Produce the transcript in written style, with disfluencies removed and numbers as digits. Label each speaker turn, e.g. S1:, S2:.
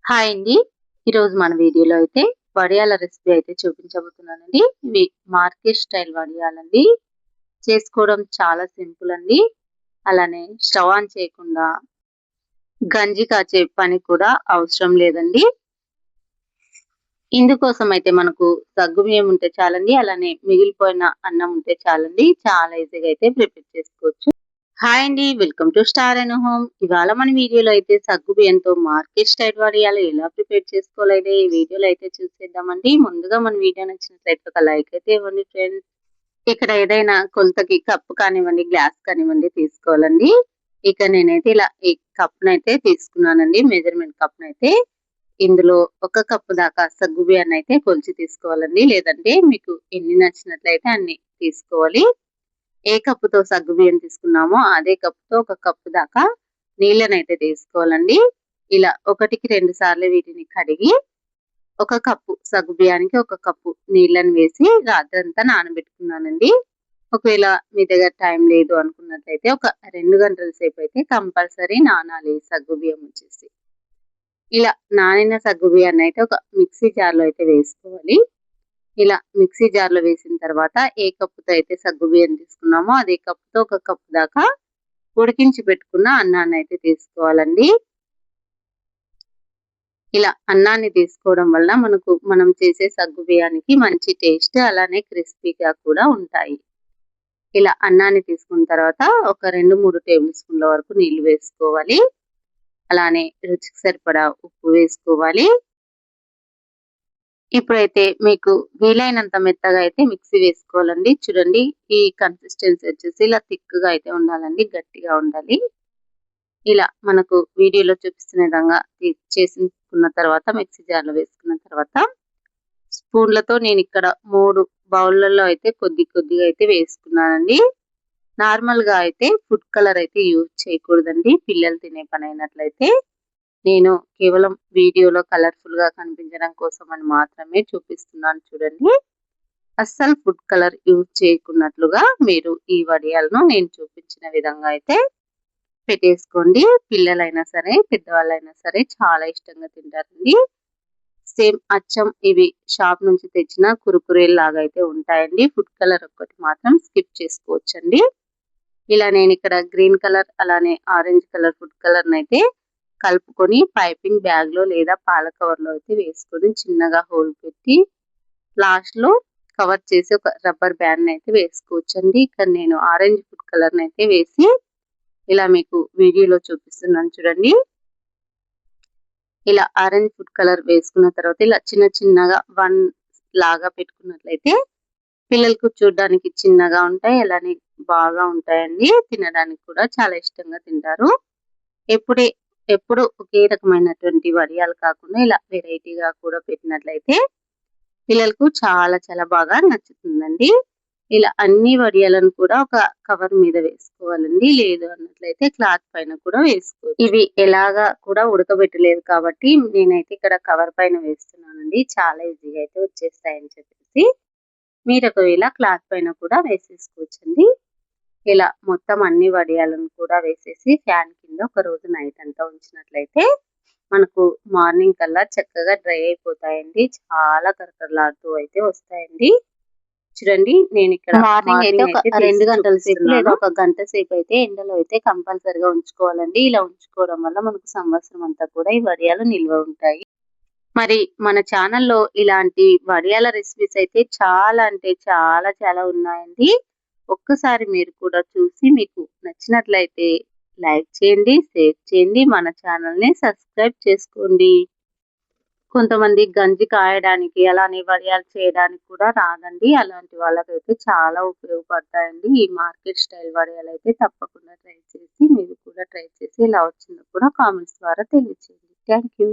S1: Hi అండి. ఈరోజు మన వీడియోలో అయితే వడియాల రెసిపీ అయితే చూపించబోతున్నానండి. ఇవి మార్కెట్ స్టైల్ వడియాలండి. చేసుకోవడం చాలా సింపుల్ అండి. అలానే స్టవ్ ఆన్ చేయకుండా గంజి కాచే పని కూడా అవసరం లేదండి. ఇందుకోసం అయితే మనకు సగ్గుబియ్యం ఉంటే చాలండి. అలానే మిగిలిపోయిన అన్నం ఉంటే చాలండి. చాలా ఈజీగా అయితే ప్రిపేర్ చేసుకోవచ్చు. హాయ్ అండి, welcome to star and home. ఇవాళ మన వీడియోలో అయితే సగ్గు బియ్యంతో మార్కెట్ స్టైల్ వడియాలు ఎలా ప్రిపేర్ చేసుకోవాలైతే ఈ వీడియోలో అయితే చూసేద్దామండి. ముందుగా మన వీడియో నచ్చినట్లయితే ఒక లైక్ అయితే ఇవ్వండి ఫ్రెండ్స్. ఇక్కడ ఏదైనా కొలతకి కప్పు కానివ్వండి, గ్లాస్ కానివ్వండి తీసుకోవాలండి. ఇక నేనైతే ఇలా ఈ కప్పునైతే తీసుకున్నానండి, మెజర్మెంట్ కప్పునైతే. ఇందులో ఒక కప్పు దాకా సగ్గు బియ్యాన్ని అయితే కొలిచి తీసుకోవాలండి. లేదంటే మీకు ఎన్ని నచ్చినట్లయితే అన్ని తీసుకోవాలి. ఏ కప్పుతో సగ్గుబియ్యం తీసుకున్నామో అదే కప్పుతో ఒక కప్పు దాకా నీళ్ళనైతే తీసుకోవాలండి. ఇలా 1కి 2 సార్లు వీటిని కడిగి ఒక కప్పు సగ్గుబియ్యానికి ఒక కప్పు నీళ్ళని వేసి రాత్రంతా నానబెట్టుకున్నానండి. ఒకవేళ మీ దగ్గర టైం లేదు అనుకున్నట్లయితే ఒక 2 గంటల సేపు అయితే కంపల్సరీ నానాలి సగ్గుబియ్యం వచ్చేసి. ఇలా నానిన సగ్గుబియ్యాన్ని అయితే ఒక మిక్సీ జార్లో అయితే వేసుకోవాలి. ఇలా మిక్సీ జార్లో వేసిన తర్వాత ఏ కప్పుతో అయితే సగ్గుబియ్యం తీసుకున్నామో అదే కప్పుతో ఒక కప్పు దాకా ఉడికించి పెట్టుకున్న అన్నాన్ని అయితే తీసుకోవాలండి. ఇలా అన్నాన్ని తీసుకోవడం వల్ల మనం చేసే సగ్గుబియ్యానికి మంచి టేస్ట్ అలానే క్రిస్పీగా కూడా ఉంటాయి. ఇలా అన్నాన్ని తీసుకున్న తర్వాత ఒక 2-3 టేబుల్ స్పూన్ల వరకు నీళ్లు వేసుకోవాలి. అలానే రుచికి సరిపడా ఉప్పు వేసుకోవాలి. ఇప్పుడైతే మీకు వీలైనంత మెత్తగా అయితే మిక్సీ వేసుకోవాలండి. చూడండి, ఈ కన్సిస్టెన్సీ వచ్చేసి ఇలా థిక్‌గా అయితే ఉండాలండి, గట్టిగా ఉండాలి. ఇలా మనకు వీడియోలో చూపిస్తున్న విధంగా చేసుకున్న తర్వాత మిక్సీ జార్‌లో వేసుకున్న తర్వాత స్పూన్లతో నేను ఇక్కడ 3 బౌల్లలో అయితే కొద్దిగా అయితే వేసుకున్నానండి. నార్మల్‌గా అయితే ఫుడ్ కలర్ అయితే యూజ్ చేయకూడదండి, పిల్లలు తినే పని అయినట్లయితే. నేను కేవలం వీడియోలో కలర్‌ఫుల్ గా కనిపించడం కోసం అని మాత్రమే చూపిస్తున్నాను చూడండి. అస్సలు ఫుడ్ కలర్ యూజ్ చేయకున్నట్లుగా మీరు ఈ వడియాలను నేను చూపించిన విధంగా అయితే పెట్టేసుకోండి. పిల్లలైనా సరే, పెద్దవాళ్ళైనా సరే చాలా ఇష్టంగా తింటారండి. సేమ్ అచ్చం ఇవి షాప్ నుంచి తెచ్చిన కురుకురేలు లాగా అయితే ఉంటాయండి. ఫుడ్ కలర్ ఒక్కటి మాత్రం స్కిప్ చేసుకోవచ్చండి. ఇలా నేను ఇక్కడ గ్రీన్ కలర్ అలానే ఆరెంజ్ కలర్ ఫుడ్ కలర్ అయితే కలుపుకొని పైపింగ్ బ్యాగ్ లో లేదా పాల కవర్ లో అయితే వేసుకొని చిన్నగా హోల్ పెట్టి లాస్ట్ లో కవర్ చేసి ఒక రబ్బర్ బ్యాండ్ అయితే వేసుకోవచ్చండి. ఇక్కడ నేను ఆరెంజ్ ఫుడ్ కలర్ అయితే వేసి ఇలా మీకు వీడియోలో చూపిస్తున్నాను చూడండి. ఇలా ఆరెంజ్ ఫుడ్ కలర్ వేసుకున్న తర్వాత ఇలా చిన్నగా వన్ లాగా పెట్టుకున్నట్లయితే పిల్లలకు చూడడానికి చిన్నగా ఉంటాయి, అలానే బాగా ఉంటాయండి. తినడానికి కూడా చాలా ఇష్టంగా తింటారు. ఎప్పుడు ఒకే రకమైనటువంటి వడియాలు కాకుండా ఇలా వెరైటీగా కూడా పెట్టినట్లయితే పిల్లలకు చాలా బాగా నచ్చుతుందండి. ఇలా అన్ని వడియాలను కూడా ఒక కవర్ మీద వేసుకోవాలండి. లేదు అన్నట్లయితే క్లాత్ పైన కూడా వేసుకోవచ్చు. ఇవి ఎలాగా కూడా ఉడకబెట్టలేదు కాబట్టి నేనైతే ఇక్కడ కవర్ పైన వేస్తున్నానండి. చాలా ఈజీగా అయితే వచ్చేస్తాయని చెప్పేసి మీరు ఒకవేళ క్లాత్ పైన కూడా వేసేసుకోవచ్చండి. ఇలా మొత్తం అన్ని వడియాలను కూడా వేసేసి ఫ్యాన్ కింద ఒక రోజు నైట్ అంతా ఉంచినట్లయితే మనకు మార్నింగ్ కల్లా చక్కగా డ్రై అయిపోతాయండి. చాలా కరకరలాడుతూ అయితే వస్తాయండి. చూడండి, నేను ఇక్కడ మార్నింగ్ అయితే ఒక 2 గంటల సేపు లేదా ఒక గంట సేపు అయితే ఎండలో అయితే కంపల్సరిగా ఉంచుకోవాలండి. ఇలా ఉంచుకోవడం వల్ల మనకు సంవత్సరం అంతా కూడా ఈ వడియాలు నిల్వ ఉంటాయి. మరి మన ఛానల్లో ఇలాంటి వడియాల రెసిపీస్ అయితే చాలా అంటే చాలా ఉన్నాయండి. ఒక్కసారి మీరు కూడా చూసి మీకు నచ్చినట్లయితే లైక్ చేయండి, షేర్ చేయండి, మన ఛానల్ని సబ్స్క్రైబ్ చేసుకోండి. కొంతమంది గంజి కాయడానికి అలానే వడియాలు చేయడానికి కూడా రాదండి. అలాంటి వాళ్ళకైతే చాలా ఉపయోగపడతాయండి ఈ మార్కెట్ స్టైల్ వడియాలు అయితే. తప్పకుండా ట్రై చేసి మీరు కూడా ట్రై చేసి ఎలా వచ్చిందో కూడా కామెంట్స్ ద్వారా తెలియచేయండి. Thank you.